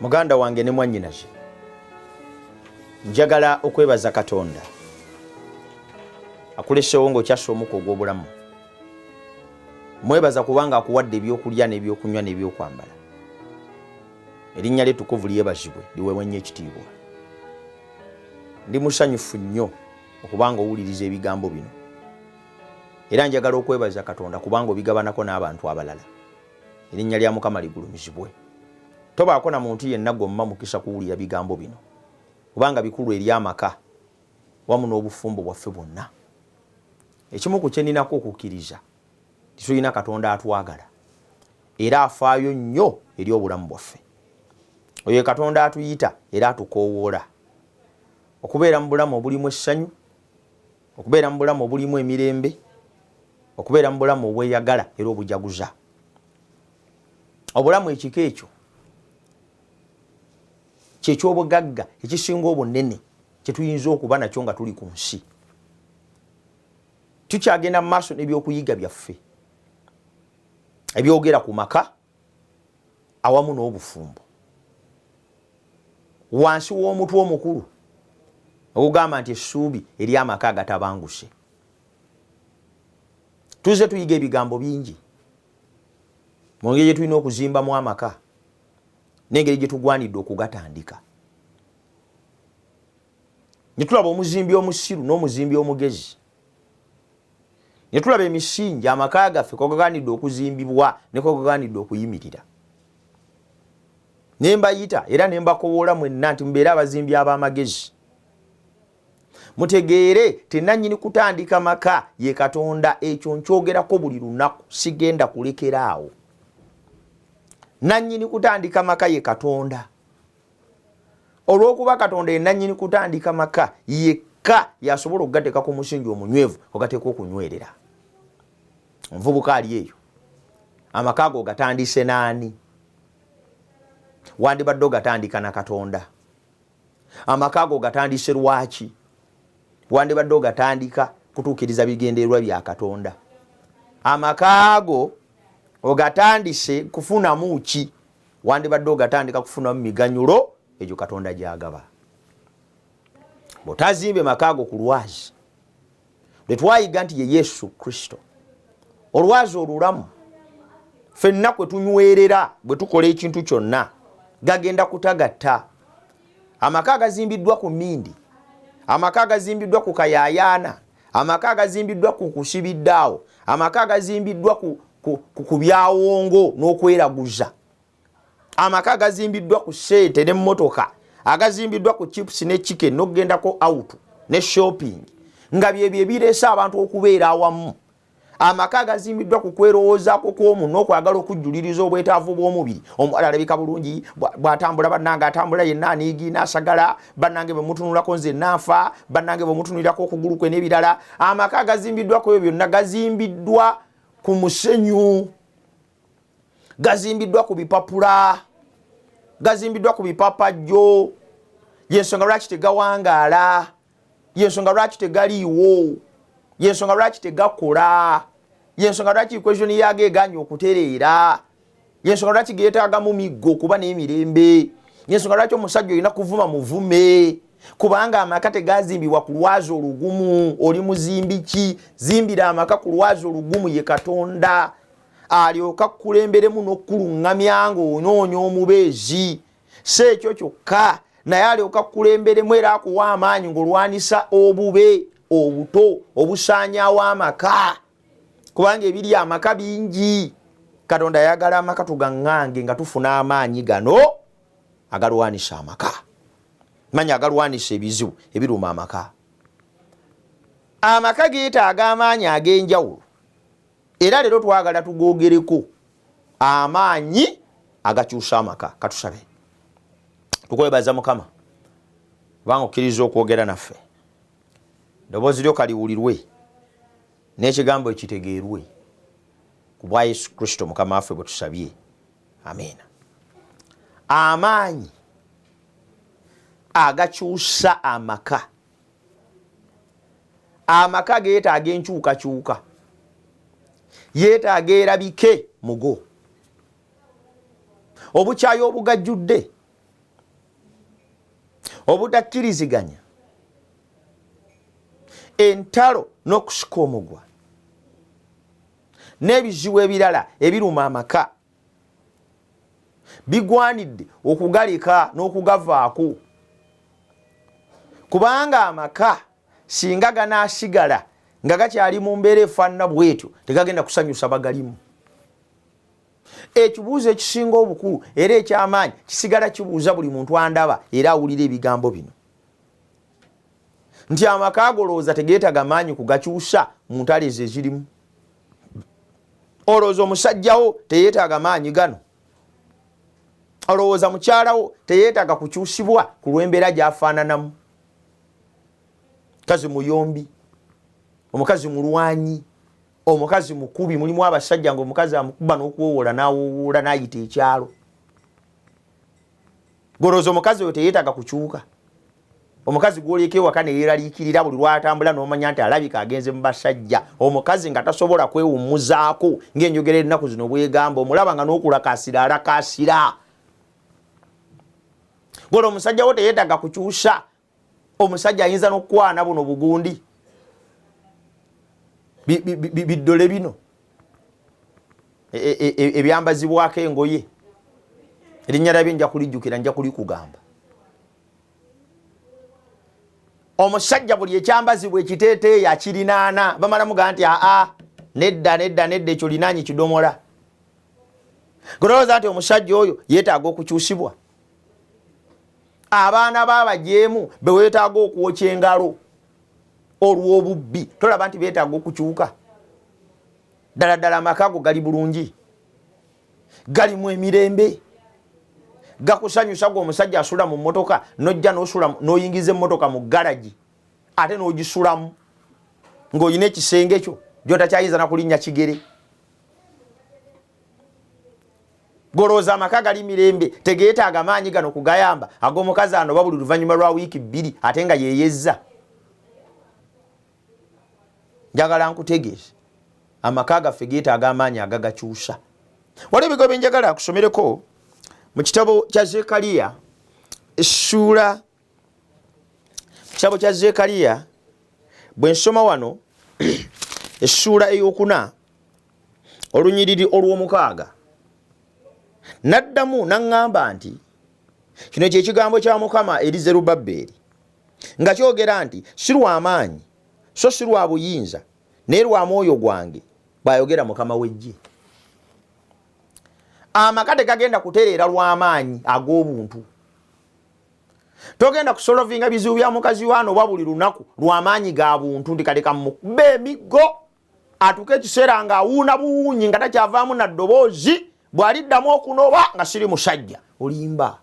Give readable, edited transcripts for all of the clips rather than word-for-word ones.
Muganda wange ne mwannyinaze, njagala okwebaza Katonda akuleseewo ng'okyassa omukka ogw'obulamu. Mwebaza kubanga akuwadde ebyokulya n'ebyokunywa n'ebyokwambala. Erinnya lye ettukuvu lyebazibwe liweebwe nnyo ekitiibwa. Ndi musanyufu nnyo okubanga owuliriza ebigambo bino, era njagala okwebaza Katonda kubanga obigabanako n'abantu abalala. Erinnya lya Mukama ligulumizibwe. Tobaako na muntu yenna gomma mukisa kuwulira bigambo bino kubanga bikulu eri amaka wamu n'obufumbo bwaffe bwonna. Ekimu ku kye ninako okukkiriza tulina Katonda atwagala era afaayo nnyo eri obulamu bwaffe. Oyo Katonda atuyita era atukoowoola okubeera mu bulamu obulimu essanyu, okubeera mu bulamu obulimu emirembe, okubeera mu bulamu obweyagala era obujaguza. Obulamu ekika ekyo kyekyobugagga ekisinga obunene kye tuyinza okuba nakyo nga tuli ku nsi. Tukyagenda mu maaso n'ebyokuyiga byaffe ebyogera ku maka awamu n'obufumbo. Wansi w'omutwe omukulu ogugamba nti essuubi eri amaka agatabanguse. Tuze tuyiga ebigambo bingi mu ngeri gye tulina okuzimbamu amaka n'engeri gye tugwanidde okugatandika. Ne tulaba omuzimbi omusiru n'omuzimbi omugezi. Ne tulaba emisingi amaka gaffe kogagaanidde okuzimbibwa ne kogagaanidde okuyimirira. Ne mbayita era ne mbakowoola mwenna nti mubeere abazimbi ab'amagezi. Mutegeere tennannyini kutandika maka ye Katonda. Ekyo nkyogerako buli lunaku, sigenda kulekera awo. Nannyini kutandika maka ye Katonda. Olw'okuba Katonda ye nannyini kutandika maka yekka yasobola okugateeka ku musingi omunywevu ogateeka okunywerera. Omuvubuka ali eyo, amaka ago gatandise n'ani? Wandibadde ogatandika na Katonda. Amaka ago gatandise lwaki? Wandibadde ogatandika kutuukiriza bigendererwa bya Katonda. Amaka ago ogatandise kufunamu ki? Wandibadde ogatandika kufunamu miganyulo egyo Katonda gy'agaba. Bw'otazimbe maka ago ku lwazi lwe twayiga nti ye Yesu Kristo, olwazi olulamu ffenna kwe tunywerera bwe tukola ekintu kyonna gagenda kutagatta. Amaka agazimbiddwa ku mmindi, amaka agazimbiddwa ku kayaayaana, amaka agazimbiddwa ku kusibiddaawo, amaka agazimbiddwa ku byawongo n'okweraguza, amaka agazimbiddwa ku sente n'emmotoka, agazimbiddwa ku chips ne chicken n'okugendako out ne shopping, nga byebyo ebireese abantu okubeera awamu. Amaka agazimbiddwa ku kwerowoozaako kw'omu n'okwagala okujjuliriza obwetaavu bw'omubiri. Omuwala alabika bulungi bw'atambula, bannange atambula yenna aniigi n'asagala, bannange bwe mutunulako nze naafa, bannange bwe mutunulirako okugulu kwe n'ebirala. Amaka agazimbiddwa ku ebyo byonna gazimbiddwa ku musenyu, gazimbiddwa ku bipapula, gazimbiddwa ku bipapajjo. Yensonga lwaki tegawangaala, yensonga lwaki tegaliiwo, yensonga lwaki tegakola, yensonga lwaki equation yaage eganye okutereera, yensonga lwaki geetaagamu miggo kuba n'emirembe, yensonga lwaki omusajja olina kuvuma muvume. Kubanga amaka tegazimbibwa ku lwazi olugumu. Oli muzimbi ki? Zimbira amaka ku lwazi olugumu ye Katonda, alyoka kukulemberemu n'okuluŋŋamya ng'onoonya omubeezi. Si ekyo kyokka, naye alyoka kukulemberemu era akuwa amaanyi ng'olwanisa obube, obuto obusaanyaawo amaka. Kubanga ebiri amaka bingi. Katonda ayagala amaka tugaŋŋange nga tufuna amaanyi gano agalwanisa amaka. Manya agalwanisa ebizibu ebiruma amaka. Amaka geetaaga amaanyi ag'enjawulo. Era leero twagala tugoogereko amaanyi agakyusa amaka. Katusabe. Tukwebaza Mukama kubanga okkiriza okwogera naffe. Eddoboozi lyo kaliwulirwe n'ekigambo ekitegeerwe ku bwa Yesu Kristo Mukama waffe bwe tusabye. Amiina. Amaanyi agakyusa amaka. Amaka geetaaga enkyukakyuka, yeetaaga erabike mugo. Obukyayi obugajjudde obutakkiriziganya, entalo n'okusika omugwa n'ebizibu ebirala ebiruma amaka bigwanidde okugaleka n'okugavaako, kubanga amaka singa ganaasigala nga gakyali mu mbeera efaanana bwetyo tegagenda kusanyusa bagalimu. Ekibuuzo ekisinga obukulu era ekyamaanyi kisigala kibuuza buli muntu andaba era awulira ebigambo bino nti amaka agolowooza tegeetaga maanyi kugakyusa mu ntalo ezo ezirimu. Olowooza omusajjawo teyeetaaga maanyi gano, olowooza mukyalawo teyeetaaga kukyusibwa ku lw'embeera gy'afaananamu. Omukazi muyombi, omukazi mulwanyi, omukazi mukubi, mulimu abasajja nga omukazi amukuba n'okuwoowola n'awoowoola n'ayita ekyalo. Golowooza omukazi oyo teyeetaaga kukyuka. Omukazi gw'olyeko ewaka ne yeeraliikirira buli lwatambula n'omanya nti alabika agenze mu basajja. Omukazi nga tasobola kwewummuzaako ng'enjogera ennaku zino bwegamba, omulaba nga n'okulakaasira alakaasira. Golo omusajja wo teyeetaaga kukyusa. Omusajja ayinza n'okukwana buno bugundi biddole bino ebyambazibwako engoye, erinnya labye nja kulijjukira, nja kulikugamba. Omusajja buli ekyambazibwa ekiteeteeyi akirinaana, bamala muga nti nedda ekyo linaanyi kidomola. Golowooza nti omusajja oyo yeetaaga okukyusibwa. Abaana b'abajeemu be weetaaga okwokya engalo olw'obubbi tolaba nti beetaaga okukyuka. Ddala amaka ago gali bulungi, galimu emirembe, gakusanyusa gwe omusajja asula mu mmotoka n'ojja n'oyingiza emmotoka mu garagi ate n'ogisulamu ng'olina ekisenge kyo gy'otakyayinza na kulinnya kigere. Golowooza amaka gali mirembe tegeetaaga maanyi gano kugayamba ag'omukazi anoba buli luvannyuma lwa wiiki 2 ate nga yeeyezza. Njagala nkutegeeze amaka gaffe geetaaga amaanyi agagakyusa. Waliwo ebigambo bye njagala akusomereko mu kitabo kya Zekkaliya kitabo kya Zekkaliya bwe nsoma wano essuula ey'okuna olunyiriri olw'omukaaga, n'addamu n'aŋŋamba nti kino kye kigambo kya Mukama eri Zerubbaberi nga kyogera nti si lwa maanyi so si lwa buyinza naye lwa mwoyo gwange bw'ayogera Mukama w'eggye. Amaka tegagenda kutereera lw'amaanyi ag'obuntu. Togenda kusolovinga bizibu bya mukazi wano oba buli lunaku lw'amaanyi ga buntu ndi kaleka mukube emiggo atuuke ekiseera ng'awuuna buwuunyi nga takyavaamu na ddoboozi bw'aliddamu okunoba nga siri musajja olimba.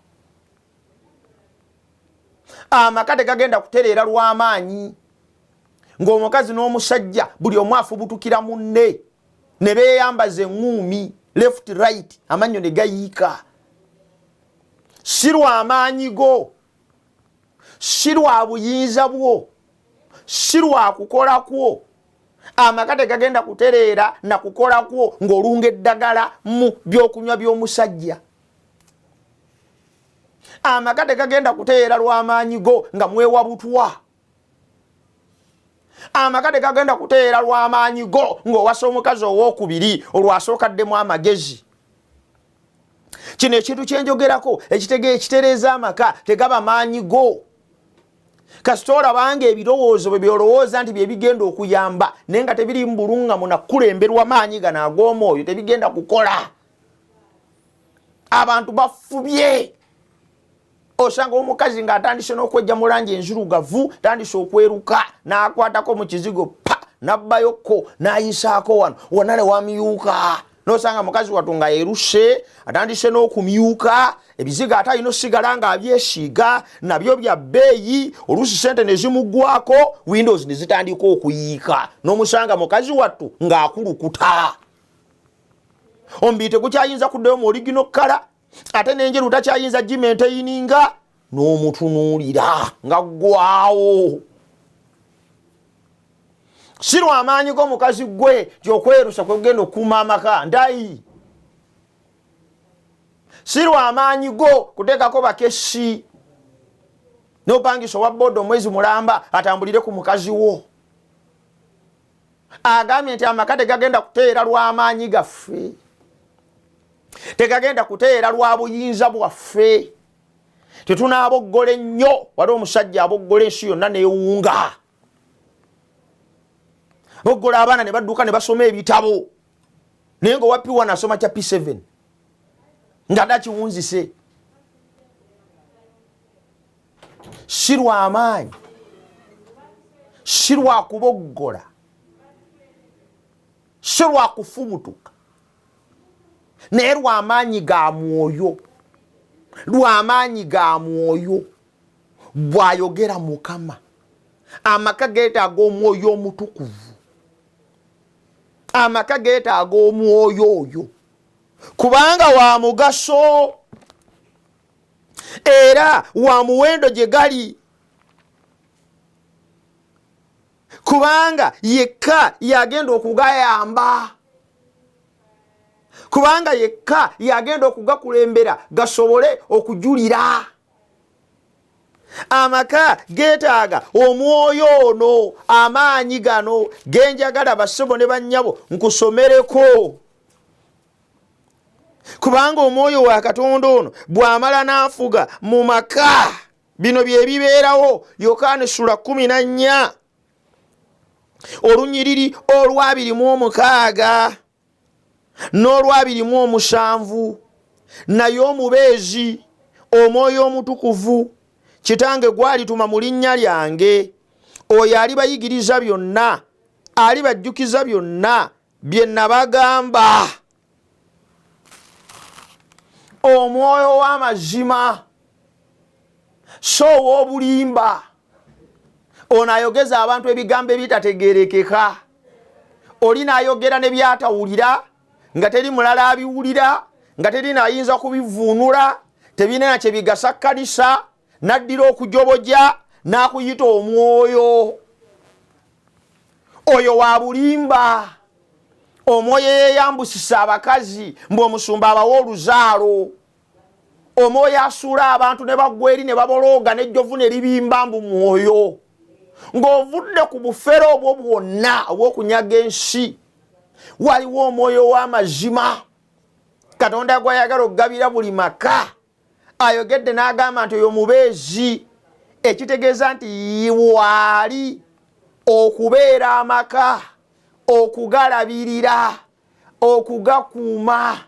Amaka tegagenda kutereera lw'amaanyi ng'omukazi n'omusajja buli omu afubutukira munne ne beeyambaza eŋŋuumi left right amannyo ne gayiika. Si lwa maanyi go, si lwa buyinza bwo, si lwa kukola kwo. Amaka tegagenda kutereera na kukola kwo ng'olunga eddagala mu byokunywa by'omusajja. Amaka tegagenda kutereera lw'amaanyi go nga mwewabutwa. Amaka tegagenda kutereera lw'amaanyi go ng'owasa omukazi owookubiri olwasookaddemu amagezi. Kino ekintu kyenjogerako ekitereeza amaka tegaba maanyi go. Kasita olabanga ebirowoozo bwe byolowooza nti bye bigenda okuyamba naye nga tebiri mu bulungamu na kulemberwa maanyi gano ag'omwoyo tebigenda kukola. Abantu bafubye. Osanga omukazi ng'atandise n'okwejja mu langi enzirugavu, tandise okweruka n'akwatako mu kizigo pa n'abbayokko n'ayisaako wano wonale wamyuka. N'osanga mukazi wattu nga yeruse atandise n'okumyuka, ebiziga ate alina osigala ng'abyesiiga nabyo bya bbeeyi, oluusi sente ne zimuggwako, windows ne zitandika okuyiika, n'omusanga mukazi wattu ng'akulukuta. Omubiri tegukyayinza kuddayo mu original kala, ate n'enjeru takyayinza gimenteyininga, n'omutunuulira nga ggwawo. Si lw'amaanyi g'omukazi gwe gy'okwerusa kwe kugenda okukuuma amaka ndayi. Si lw'amaanyi go kuteekako bakesi n'opangisa owa boda omwezi mulamba atambulire ku mukazi wo. Agambye nti amaka tegagenda kuteera lw'amaanyi gaffe, tegagenda kuteera lwa buyinza bwaffe. Tetunaaboggole nnyo, wali omusajja aboggole ensi yonna neewunga. Boggola abaana ne badduka ne basoma ebitabo, naye ng'owa P1 asoma kya P7 nga dakiwunzise. Si lw'amaanyi, si lwa kuboggola, si lwa kufubutuka, naye lw'amaanyi ga mwoyo. Lw'amaanyi ga mwoyo bw'ayogera Mukama. Amaka geetaaga omwoyo omutukuvu, amaka geetaaga omwoyo oyo, kubanga wa mugaso era wa muwendo gye gali, kubanga yekka yagenda okugayamba, kubanga yekka yagenda okugakulembera gasobole okujulira. Amaka geetaaga omwoyo ono, amaanyi gano genjagala bassebo ne bannyabo nkusomereko. Kubanga omwoyo wa Katonda ono bw'amala n'afuga mu maka, bino bye bibeerawo. Yokaana essula 14 olunyiriri olw'26 n'olw'27. Naye omubeezi, omwoyo omutukuvu, Kitange gw'alituma mu linnya lyange, oyo alibayigiriza byonna, alibajjukiza byonna bye nabagamba. Omwoyo w'amazima, so ow'obulimba, ono ayogeza abantu ebigambo ebitategeerekeka. Oli n'ayogera ne byatawulira, nga teri mulala abiwulira, nga teri n'ayinza kubivuunula, tebirina kye bigasa kkanisa, n'addira okujoboja n'akuyita omwoyo. Oyo wa bulimba. Omwoyo yeeyambusisa abakazi mbu omusumba abawa oluzaalo. Omwoyo asuula abantu ne bagwa eri ne babolooga n'ejjovu ne libimba mbu mwoyo. Ng'ovudde ku bufere obwo bwonna obw'okunyaga ensi, waliwo omwoyo w'amazima. Katonda gw'ayagala okugabira buli maka. Ayogedde n'agamba nti oyo mubeezi, ekitegeeza nti waali okubeera amaka, okugalabirira, okugakuuma,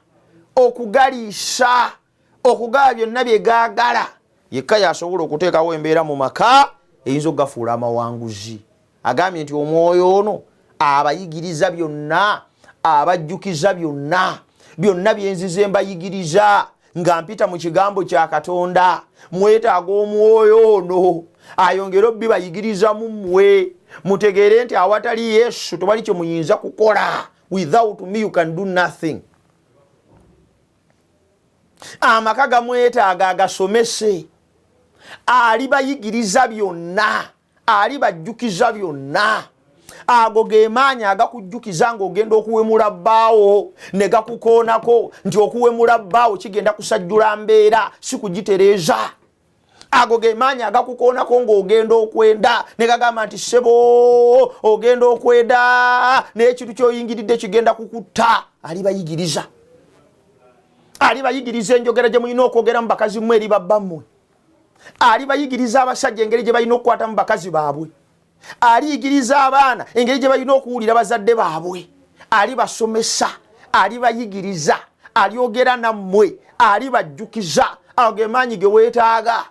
okugaliisa, okugaba byonna bye gaagala. Yekka yasobola okuteekawo embeera mu maka eyinza okugafuula amawanguzi. Agambye nti omwoyo ono abayigiriza byonna, abajjukiza byonna, byonna byenzize mbayigiriza nga mpita mu kigambo kya Katonda. Mwetaaga omwoyo ono ayongere obibayigiriza mu mmwe, mutegeere nti awatali Yesu tewali kye muyinza kukola. Without me you can do nothing. Amaka gamwetaaga agasomese, alibayigiriza byonna, alibajjukiza byonna. Ago ge maanyi agakujjukiza ng'ogenda okuwemula bbaawo ne gakukoonako nti okuwemula bbaawo kigenda kusajjula mbeera, si kugitereeza. Ago ge maanyi agakukoonako ng'ogenda okwenda ne gagamba nti ssebo ogenda okwenda n'ekintu ky'oyingiridde kigenda kukutta. Alibayigiriza. Alibayigiriza enjogera gye mulina okwogera mu bakazi mmwe eri babbammwe. Alibayigiriza abasajja engeri gye balina okukwata mu bakazi baabwe. Aliyigiriza abaana engeri gye balina okuwulira bazadde baabwe. Alibasomesa, alibayigiriza, alyogera nammwe, alibajjukiza. Ago ge maanyi ge weetaaga.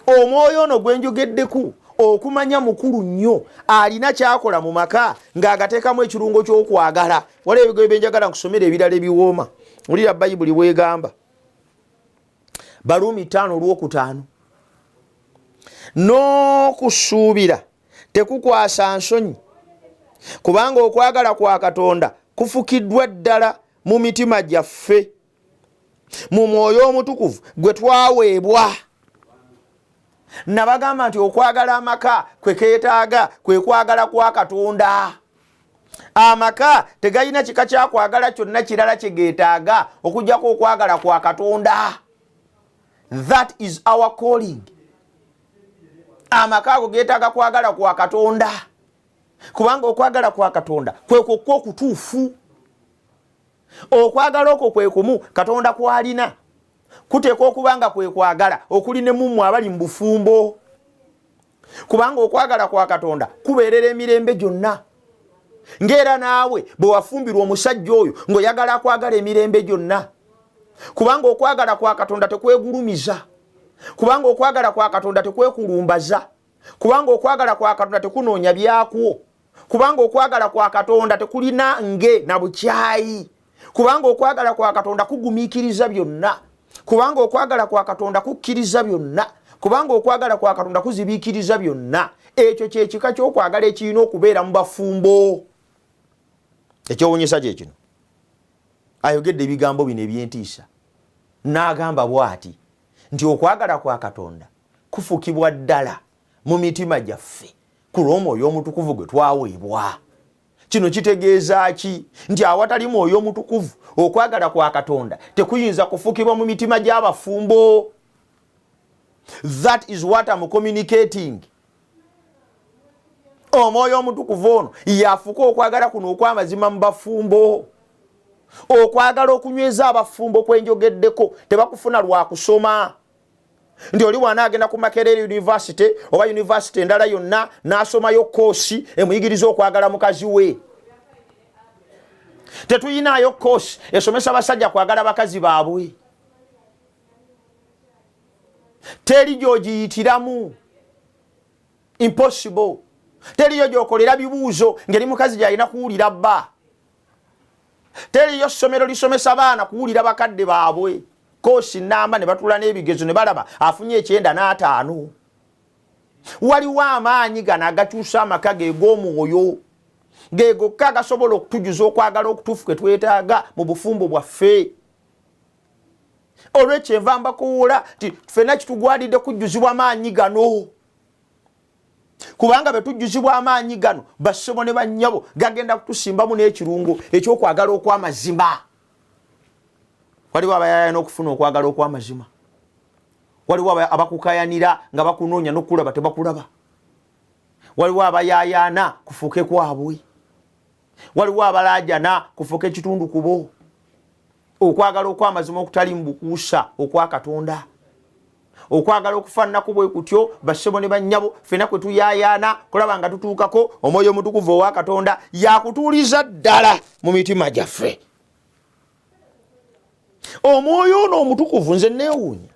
Omwoyo ono gwe njogeddeku okumanya mukulu nnyo, alina kyakola mu maka ng'agateekamu ekirungo ky'okwagala. Waliwo ebigambo bye njagala nkusomera ebirala ebiwooma. Wulira Bayibuli bw'egamba. Baluumi 5:5. N'okusuubira tekukwasa nsonyi, kubanga okwagala kwa Katonda kufukiddwa ddala mu mitima gyaffe mu mwoyo omutukuvu gwe twaweebwa. Nabagamba nti okwagala amaka kwe keetaaga kwe kwagala kwa Katonda. Amaka tegalina kika kya kwagala kyonna kirala kye geetaaga okuggyako okwagala kwa Katonda. That is our calling. amaka geetaaga kwagala kwa Katonda, kubanga okwagala kwa Katonda kwekwo okutuufu. Okwagala okwo kwe kumu Katonda kwalina kuteekwa okubanga kwe kwagala okuli ne mmwe abali mu bufumbo, kubanga okwagala kwa Katonda kubeerera emirembe gyonna. Ng'era naawe bwe wafumbirwa omusajja oyo ng'oyagala kwagala emirembe gyonna, kubanga okwagala kwa Katonda tekwegulumiza, kubanga okwagala kwa Katonda tekwekulumbaza, kubanga okwagala kwa Katonda tekunoonya byakwo, kubanga okwagala kwa Katonda tekulina nge na bukyayi, kubanga okwagala kwa Katonda kugumiikiriza byonna, kubanga okwagala kwa Katonda kukkiriza byonna, kubanga okwagala kwa Katonda kuzibiikiriza byonna. Ekyo kye kika ky'okwagala ekirina okubeera mu bafumbo. Ekyewuunyisa kye kino, ayogedde ebigambo bino ebyentiisa, n'agamba bw'ati nti okwagala kwa Katonda kufukibwa ddala mu mitima gyaffe ku lw'Omwoyo Omutukuvu gwe twaweebwa. Kino kitegeeza ki? Nti awatali Mwoyo Omutukuvu okwagala kwa Katonda tekuyinza kufukibwa mu mitima gy'abafumbo. That is what I'm communicating. Omwoyo Omutukuvu ono yafuka okwagala kuno okw'amazima mu bafumbo. Okwagala okunyweza abafumbo kwenjogeddeko tebakufuna lwa kusoma. Nti oli bwana agenda ku Makerere University oba university endala yonna n'asomayo koosi emuyigiriza okwagala mukazi we. Tetuyinaayo koosi esomesa abasajja kwagala bakazi baabwe. Teri gy'ogiyitiramu. Impossible. Teriyo gy'okolera bibuuzo ngeri mukazi gy'alina kuwulira bba. Teriyo ssomero lisomesa baana kuwulira bakadde baabwe. Koosi namba ne batula n'ebigezo ne balaba afunye 9 5. Waliwo amaanyi gano agakyusa amaka ge g'omwoyo, ge gokka gasobola okutujuza okwagala okutuufu kwe twetaaga mu bufumbo bwaffe. Olw'ekyo enva mbakuwula nti ffenna kitugwanidde kujjuzibwa amaanyi gano, kubanga bwe tujjuzibwa amaanyi gano bassebo ne bannyabo gagenda kutusimbamu n'ekirungo eky'okwagala okw'amazima. Waliwo abayaayana okufuna okwagala okw'amazima, waliwo abakukayanira nga bakunoonya n'okulaba tebakulaba, waliwo abayaayana kufuuke kwabwe, waliwo abalaajana kufuuke ekitundu kubo. Okwagala okw'amazima okutali mu bukuusa okwa Katonda, okwagala okufaananako bwe kutyo bassebo ne bannyabo ffenna kwe tuyaayaana kulaba nga tutuukako Omwoyo Omutukuvu owa Katonda yakutuuliza ddala mu mitima gyaffe. Omwoyo ono omutukuvu nze neewuunya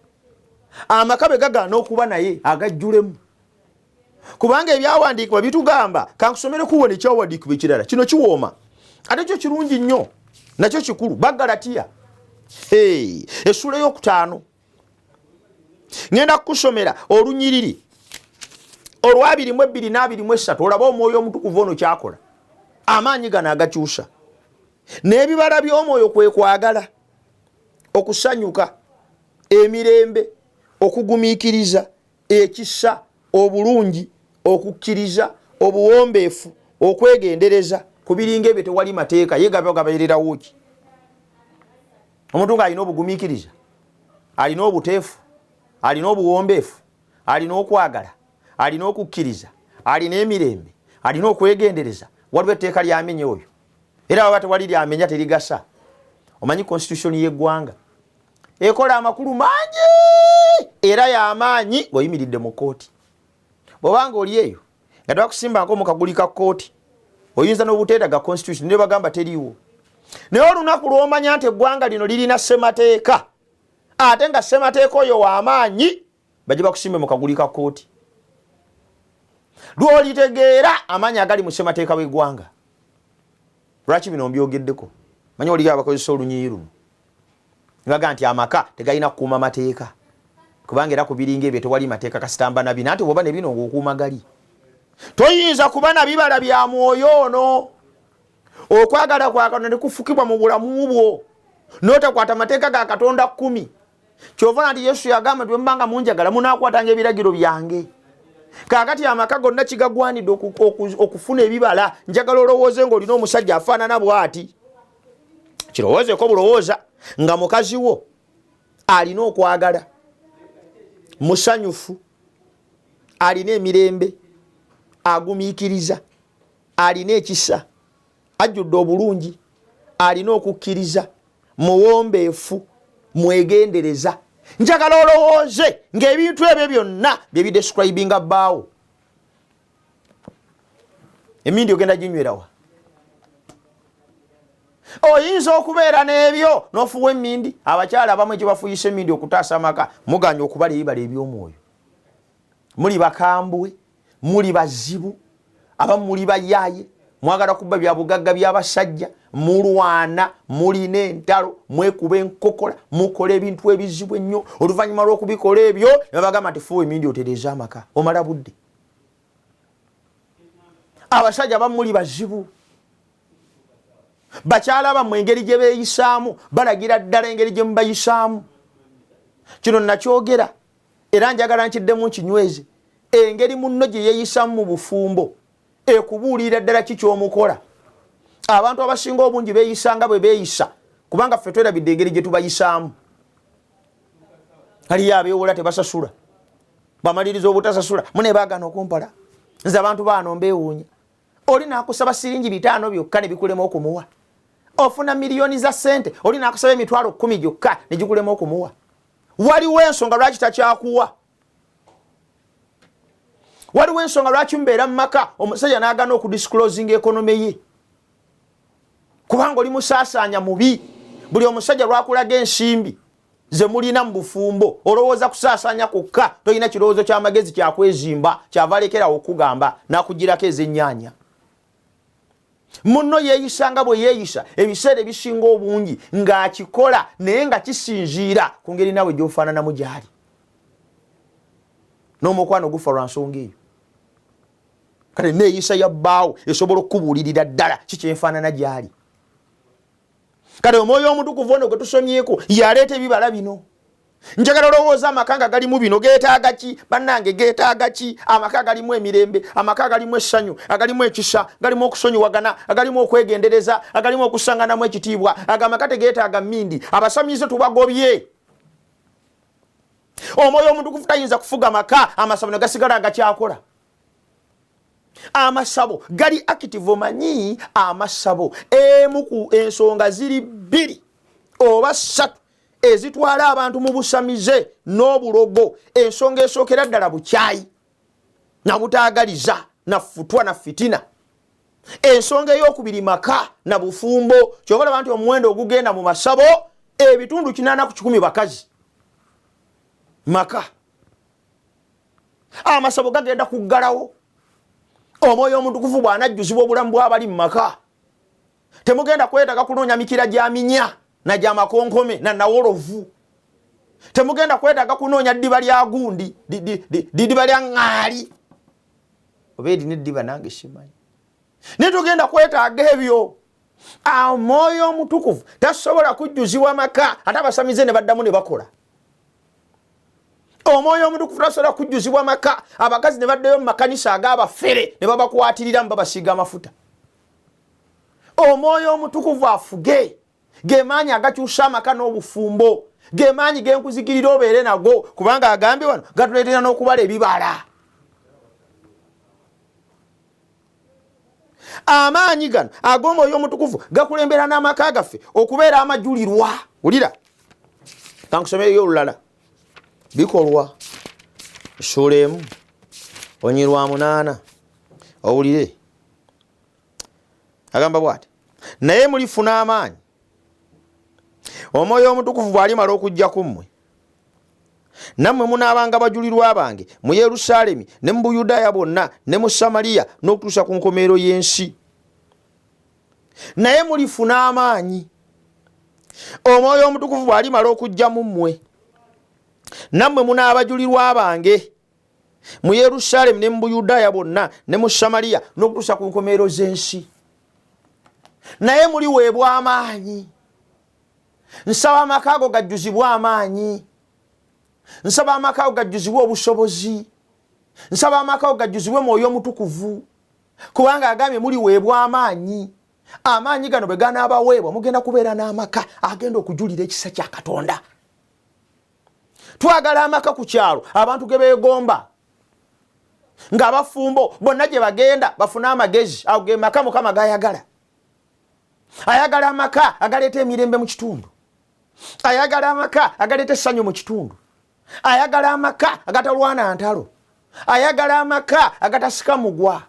amaka be gagaana okuba naye agajjulemu, kubanga ebyawandiikibwa bitugamba kankusomere kuwona ekyawandiikibwa ekirala. Kino kiwooma ate kyo kirungi nnyo nakyo kikulu. Bagalatiya essula y'okutaano ngenda kukusomera olunyiriri olwa 22 na 23 olaba Omwoyo Omutukuvu ono kyakola. Amaanyi gano agakyusa n'ebibala by'omwoyo kwe kwagala, okusanyuka, emirembe, okugumiikiriza, ekisa, obulungi, okukkiriza, obuwombeefu, okwegendereza. Ku biringa ebyo tewali mateeka, ye gabayogererawo ki? Omuntu ng'alina obugumiikiriza, alina obuteefu, alina obuwombeefu, alina okwagala, alina okukkiriza, alina emirembe, alina okwegendereza, waliwo etteeka ly'amenya oyo. Era baba tewali lyamenya terigasa. Omanyi constitution y'eggwanga ekola amakulu mangi era y'amaanyi ng'oyimiridde mu kooti. Bw'obanga oli eyo nga tebakusimbako mu kaguli ka kooti, oyinza n'obuteetaga constitution ne bagamba teriiwo. Naye olunaku lw'omanya nti eggwanga lino lirina ssemateeka, ate nga ssemateeka oyo w'amaanyi, bajje bakusimbe mu kaguli ka kooti. Lw'olitegeera amaanyi agali mu ssemateeka w'eggwanga. Lwaki bino mbyogeddeko? Manyi oli abakozesa olunyiriri luno ngaga nti amaka tegalina kukuuma mateeka, kubanga era ku biringa ebyo tewali mateeka kasitamba na bino. Ate bw'oba ne bino ng'okuuma gali, toyinza kuba na bibala bya mwoyo ono. Okwagala kwa Katonda tekufukibwa mu bulamu bwo n'otakwata mateeka ga Katonda 10. Kyova nti Yesu yagamba nti bwe mbanga munjagala munaakwatanga ebiragiro byange. Kaakati amaka gonna kigagwanidde okufuna ebibala. Njagala olowooze ng'olina omusajja afaanana bw'ati. Kirowoozeeko bulowooza nga mukazi wo alina okwagala, musanyufu, alina emirembe, agumiikiriza, alina ekisa, ajjudde obulungi, alina okukkiriza, muwombeefu, mwegendereza. Njagala olowooze ng'ebintu ebyo byonna bye bidescribinga bbaawo. Emindi ogenda ginywerawa? Oyinza okubeera n'ebyo n'ofuwa emmindi. Abakyala abamu ekyo bafuyisa emmindi okutaasa amaka, muganya okubala ebibala eby'omwoyo. Muli bakambwe, muli bazibu, abamu muli bayaaye, mwagala kubba bya bugagga by'abasajja, mulwana, mulina entalo, mwekuba enkokola, mukola ebintu ebizibu ennyo. Oluvannyuma lw'okubikola ebyo ne bagamba nti fuwa emmindi otereeza amaka, omala budde. Abasajja abamu muli bazibu, bakyala bammwe engeri gye beeyisaamu balagira ddala engeri gye mubayisaamu. Kino nakyogera era njagala nkiddemu nkinyweze. Engeri munno gye yeeyisaamu mu bufumbo ekubuulira ddala ki ky'omukola. Abantu abasinga obungi beeyisanga bwe beeyisa kubanga ffe twerabidde engeri gye tubayisaamu. Haliyo abeewola tebasasula, bamaliriza obutasasula, mune baagana okumpala, nze abantu baano mbeewuunya. Oli naakusaba siringi 5 byokka ne bikulema okumuwa. Ofuna miliyoni za sente, oli naakusaba emitwalo 10 gyokka ne gikulema okumuwa. Waliwo ensonga lwaki takyakuwa. Waliwo ensonga lwaki mbeera mu maka omusajja n'agaana okudisclosing economy ye. Kubanga oli musaasaanya mubi. Buli omusajja lwakulaga ensimbi ze mulina mu bufumbo olowooza kusaasaanya kokka, tolina kirowoozo ky'amagezi kyakwezimba, kyava alekerawo okugamba n'akugirako ez'ennyaanya. Munno yeeyisanga bwe yeeyisa ebiseera ebisinga obungi ng'akikola naye nga kisinziira ku ngeri nawe gy'ofaananamu gy'ali. N'omukwano gufa lwa nsonga eyo. Kale neeyisa ya bbaawo esobola okukubuulirira ddala kikyenfaanana gy'ali. Kale Omwoyo Omutukuvu ono gwe tusomyeko yaleeta ebibala bino. Njagala olowooza amaka nga galimu bino geetaaga ki? Bannange geetaaga ki? Amaka galimu emirembe, amaka galimu essanyu, agalimu ekisa, galimu okusonyiwagana, agalimu okwegendereza, agalimu okusanganamu ekitiibwa. Agamaka tegeetaaga mmindi. Abasamize tubagobye. Omwoyo Omutukuvu tayinza kufuga maka amasabo ne gasigala nga kyakola. Amasabo gali active, omanyi amasabo emu ku ensonga ziri 2 oba 3 ezitwala abantu mu busamize n'obulogo. Ensonga esookera ddala bukyayi na butaagaliza na ffutwa na fitina. Ensonga ey'okubiri maka na bufumbo. Ky'obalaba nti omuwendo ogugenda mu masabo ebitundu 80 ku 100 bakazi. Maka amasabo gagenda kuggalawo. Omwoyo Omutukuvu bw'anajjuzibwa obulamu bw'abali mu maka, temugenda kwetaaga kunoonya mikira gya minya na gya makonkome na nawolovu. Temugenda kwetaaga kunoonya ddiba lya gundi, ddiba lya ŋŋaali. Oba eri n'eddiba nange simanyi. Naye tugenda kwetaaga ebyo. Omwoyo Omutukuvu tasobola kujjuzibwa maka ate abasamize ne baddamu ne bakola. Omwoyo Omutukuvu tasobola kujjuzibwa maka abakazi ne baddayo mu makanisa ag'abafere ne babakwatiriramu babasiiga amafuta. Omwoyo Omutukuvu afuge, ge maanyi agakyusa amaka n'obufumbo, ge maanyi genkuzikirira obeere nago, kubanga agambye wano gatuleetera n'okubala ebibala. Amaanyi gano ag'Omwoyo Omutukuvu gakulembera n'amaka gaffe okubeera amajulirwa. Wulira, kankusomeyo olulala. Bikolwa Essula 1 Onyirwa 8 owulire. Agamba bw'ati, naye mulifuna amaanyi Omwoyo Omutukuvu bw'alimala okujja ku mmwe, nammwe munaabanga bajulirwa bange mu Yerusaalemi ne mu Buyudaaya bwonna ne mu Samaliya n'okutuusa ku nkomerero y'ensi. Naye mulifuna amaanyi Omwoyo Omutukuvu bw'alimala okujja mu mmwe, nammwe munaabajulirwa bange mu Yerusaalemi ne mu Buyudaaya bwonna ne mu Samaliya n'okutuusa ku nkomerero z'ensi. Naye muliweebwa amaanyi. Nsaba amaka ago gajjuzibwa amaanyi. Nsaba amaka ago gajjuzibwa obusobozi. Nsaba amaka ago gajjuzibwe Mwoyo Omutukuvu, kubanga agambye muliweebwa amaanyi. Amaanyi gano bwe ganaabaweebwa mugenda kubeera n'amaka agenda okujulira ekisa kya Katonda. Twagala amaka ku kyalo abantu ge beegomba. ng'abafumbo bonna gye bagenda bafuna amagezi ago ge maka Mukama gayagala. Ayagala amaka agaleeta emirembe mu kitundu, ayagala amaka agaleeta essanyu mu kitundu, ayagala amaka agatalwana ntalo, ayagala amaka agatasika mugwa,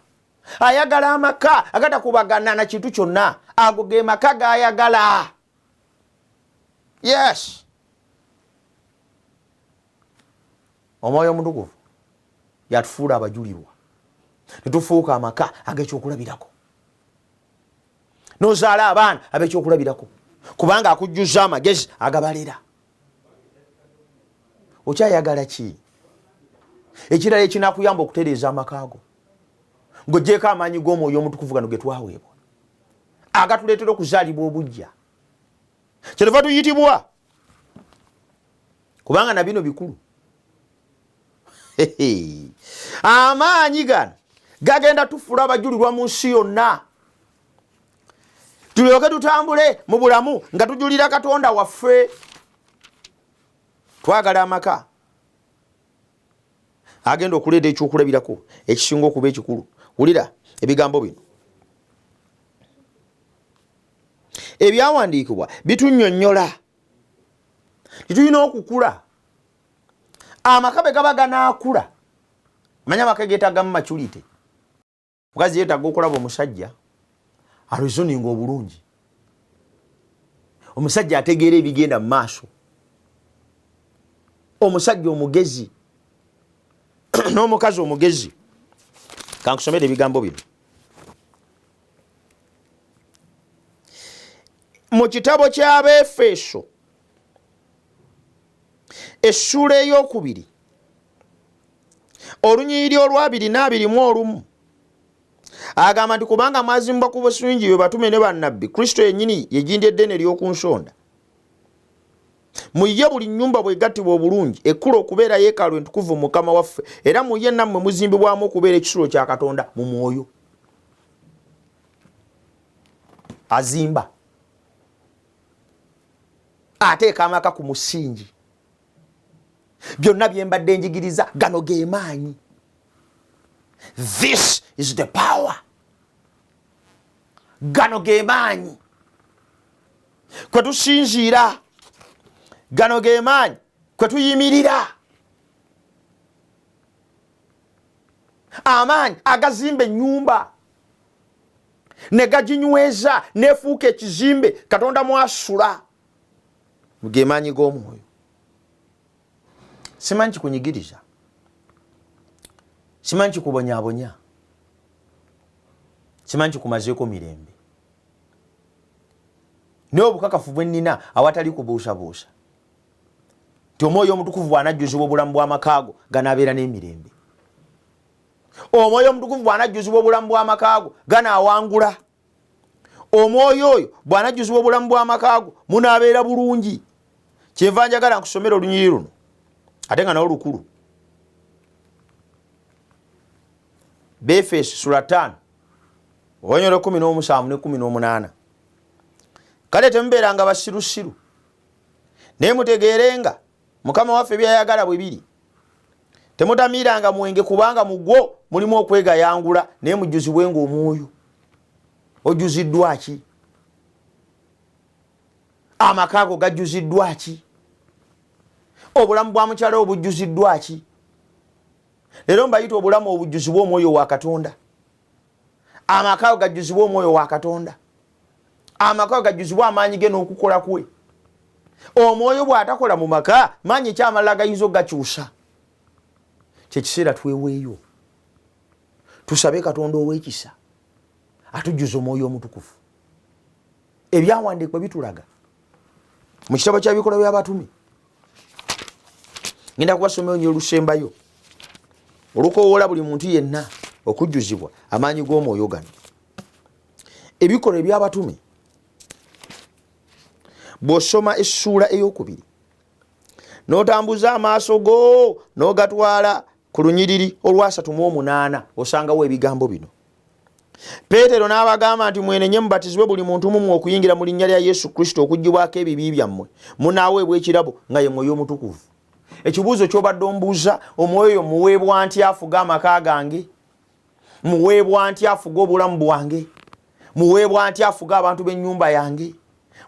ayagala amaka agatakubagana na kintu kyonna. Ago ge maka gayagala. Yes, Omwoyo Omutukuvu yatufuula abajulirwa netufuuka amaka ag'ekyokulabirako, nozaala abaana ab'ekyokulabirako, kubanga akujjuza amagezi agabalera. Okyayagala ki ekirala ekinakuyamba okutereeza amaka ago ng'oggyeko amaanyi g'Omwoyo Omutukuvu gano ge twaweebwa agatuleetera okuzaalibwa obujja? Kyetova tuyitibwa kubanga na bino bikulu. Amaanyi gano gagenda tufuula abajulirwa mu nsi yonna, tulyoke tutambule mu bulamu nga tujulira Katonda waffe. Twagala amaka agenda okuleeta ekyokulabirako ekisinga okuba ekikulu. Wulira ebigambo bino, ebyawandiikibwa bitunnyonnyola titulina okukula. Amaka be gaba ganaakula, manya amaka geetagamu maturity. Mukazi yeetaaga okulaba omusajja alwizoninga obulungi, omusajja ategeera ebigenda mu maaso, omusajja omugezi n'omukazi omugezi. Kankusomere ebigambo bino mu kitabo ky'Abeefeso essula ey'okubiri olunyiriri olw'2:21 agamba nti kubanga mwazimbwa ku busungi bwe batume ne bannabbi, Kristo yennyini ye jjinja eddene ery'oku nsonda. Muye buli nnyumba bwegattibwa obulungi ekkula okubeera yeekaalu entukuvu mu Mukama waffe, era muye nammwe muzimbibwamu okubeera ekisulo kya Katonda mu mwoyo. Azimba ateeka amaka ku musingi. Byonna bye mbadde njigiriza gano ge maanyi. This is the power. Gano ge maanyi kwe tusinziira, gano ge maanyi kwe tuyimirira. Amaanyi agazimba ennyumba ne gaginyweza nefuuka ekizimbe Katonda mwasula. Ge maanyi g'Omwoyo. Simanyi kikunyigiriza, simanyi kikubonyaabonya, simanyi kikumazeeko mirembe, naye obukakafu bwe nnina awatali kubuusabuusa nti Omwoyo Omutukuvu bw'anajjuzibwa obulamu bw'amakaago ganaabeera n'emirembe. Omwoyo Omutukuvu bw'anajjuzibwa obulamu bw'amakaago ganaawangula. Omwoyo oyo bw'anajjuzibwa obulamu bw'amakaago munaabeera bulungi. Kyenva njagala nkusomera olunyiriri luno ate nga nawo lukulu. Befeso sura 5 obonyole 17 ne 18. Kale temubeeranga basirusiru, naye mutegeerenga Mukama waffe byayagala bwe biri. Temutamiiranga mwenge kubanga mu gwo mulimu okwegayangula, naye mujjuzibwenga Omwoyo. Ojjuziddwa ki? Amakaago gajjuziddwa ki? Obulamu bwa mukyala obujjuziddwa ki? Leero mbayita obulamu obujjuzibwa Omwoyo wa Katonda. Amakaago gajjuzibwa Omwoyo wa Katonda. Amakaago gajjuzibwa amaanyi ge n'okukola kwe. Omwoyo bw'atakola mu maka, maanyi ki amalala gayinza okugakyusa? Kyekiseera tweweeyo tusabe Katonda ow'ekisa atujjuza Omwoyo Omutukuvu. Ebyawandiikibwa bitulaga mu kitabo ky'Ebikolwa by'Abatume. Ngenda kubasomera nnyo olusembayo olukowoola buli muntu yenna okujjuzibwa amaanyi g'Omwoyo gano. Ebikolwa eby'Abatume bw'osoma essuula ey'okubiri n'otambuza amaaso go n'ogatwala ku lunyiriri olwa 38 osangawo ebigambo bino. Peetero n'abagamba nti mwenenye mubatizibwe buli muntu mumwe okuyingira mu linnya lya Yesu Kristo okuggibwako ebibi byammwe, munaaweebwa ekirabo nga ye Mwoyo Omutukuvu. ekibuuzo ky'obadde ombuuza, omwoyo muweebwa ntya afuga amaka gange? Muweebwa ntya afuga obulamu bwange? Muweebwa ntya afuga abantu b'ennyumba yange?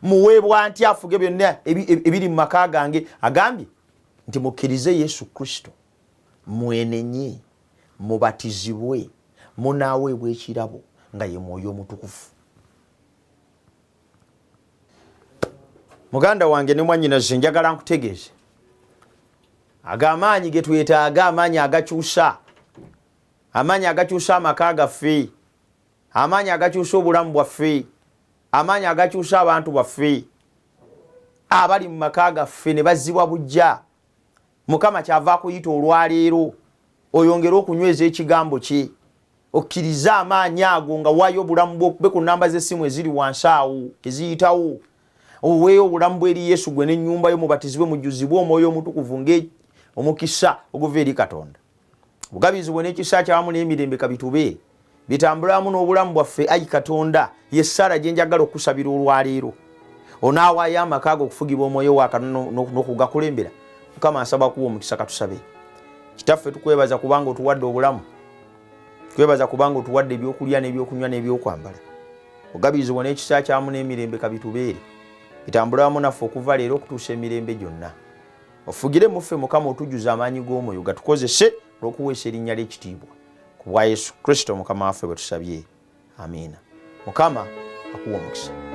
Muweebwa ntya afuga byonna ebiri mu maka gange? Agambye nti mukkirize Yesu Kristo, mwenenye, mubatizibwe, munaaweebwa ekirabo nga ye Mwoyo Omutukuvu. Muganda wange ne mwannyinaze, njagala nkutegeeze ag'amaanyi ge twetaaga, amaanyi agakyusa, amaanyi agakyusa amaka gaffe, amaanyi agakyusa obulamu bwaffe, amaanyi agakyusa abantu baffe abali mu maka gaffe ne bazzibwa bujja. Mukama kyava kuyita olwaleero oyongere okunyweza ekigambo kye, okkirize amaanyi ago nga waayo obulamu bwo okube ku nnamba z'essimu eziri wansi awo eziyitawo. Oweeyo obulamu bwe eri Yesu gwe n'ennyumba yo, mubatizibwe, mujjuzibwe Omwoyo Omutukuvu ng'omukisa oguva eri Katonda. Bugabizibwe n'ekisa kyawamu n'emirembe kabitubeere bitambulamu n'obulamu bwaffe. Ayi Katonda, ye Sara gye njagala okusabira olwaleero. Onaawaayo amaka ago okufugibwa Omwoyo wa Katonda n'okugakulembera. Mukama asaba kuwa omukisa, katusabe. Kitaffe tukwebaza kubanga otuwadde obulamu, tukwebaza kubanga otuwadde ebyokulya n'ebyokunywa n'ebyokwambala. Bugabizibwe n'ekisa kyawamu n'emirembe kabitubeere bitambulamu naffe okuva leero okutuusa emirembe gyonna. Ofugire muffe Mukama, otujjuza amaanyi g'omwoyo gatukozese olw'okuweesa erinnya ly'ekitiibwa ku bwa Yesu Kristo Mukama waffe bwe tusabye. Amiina. Mukama akuwa omukisa.